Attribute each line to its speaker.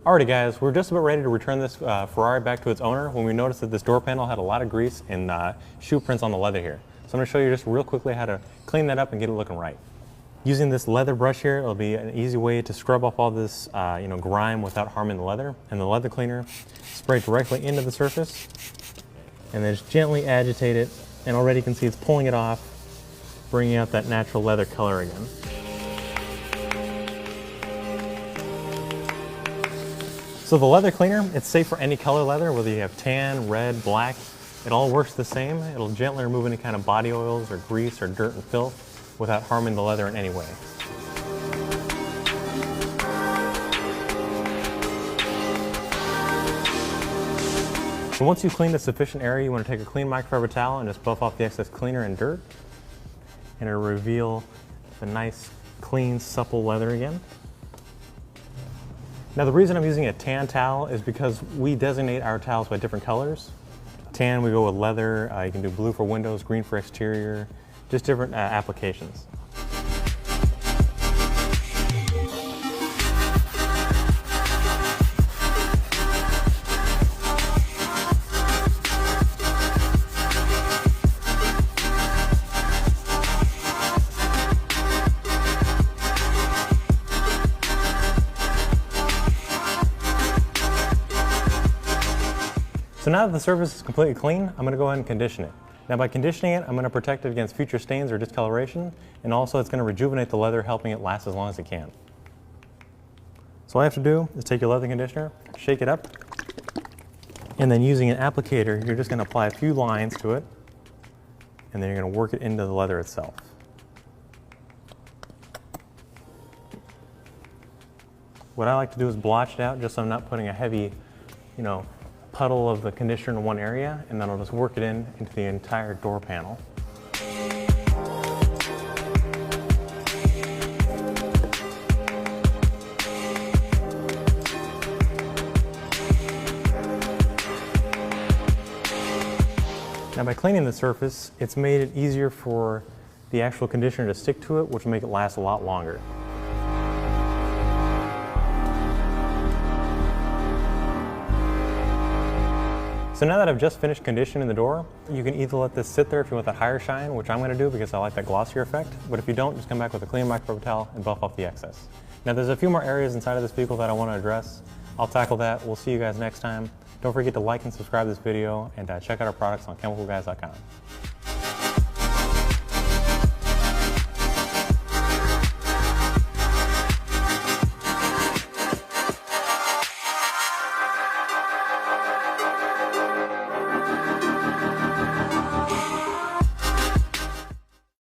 Speaker 1: Alrighty guys, we're just about ready to return this Ferrari back to its owner when we noticed that this door panel had a lot of grease and shoe prints on the leather here. So I'm going to show you just real quickly how to clean that up and get it looking right. Using this leather brush here, it'll be an easy way to scrub off all this grime without harming the leather. And the leather cleaner, spray directly into the surface and then just gently agitate it, and already you can see it's pulling it off, bringing out that natural leather color again. So the leather cleaner, it's safe for any color leather, whether you have tan, red, black. It all works the same. It'll gently remove any kind of body oils or grease or dirt and filth without harming the leather in any way. So once you've cleaned a sufficient area, you want to take a clean microfiber towel and just buff off the excess cleaner and dirt. And it'll reveal the nice, clean, supple leather again. Now the reason I'm using a tan towel is because we designate our towels by different colors. Tan, we go with leather. You can do blue for windows, green for exterior, just different applications. So now that the surface is completely clean, I'm going to go ahead and condition it. Now by conditioning it, I'm going to protect it against future stains or discoloration, and also it's going to rejuvenate the leather, helping it last as long as it can. So all I have to do is take your leather conditioner, shake it up, and then using an applicator, you're just going to apply a few lines to it, and then you're going to work it into the leather itself. What I like to do is blotch it out just so I'm not putting a heavy, puddle of the conditioner in one area, and then I'll just work it into the entire door panel. Now by cleaning the surface, it's made it easier for the actual conditioner to stick to it, which will make it last a lot longer. So now that I've just finished conditioning the door, you can either let this sit there if you want that higher shine, which I'm going to do because I like that glossier effect, but if you don't, just come back with a clean microfiber towel and buff off the excess. Now there's a few more areas inside of this vehicle that I want to address. I'll tackle that. We'll see you guys next time. Don't forget to like and subscribe to this video, and check out our products on chemicalguys.com.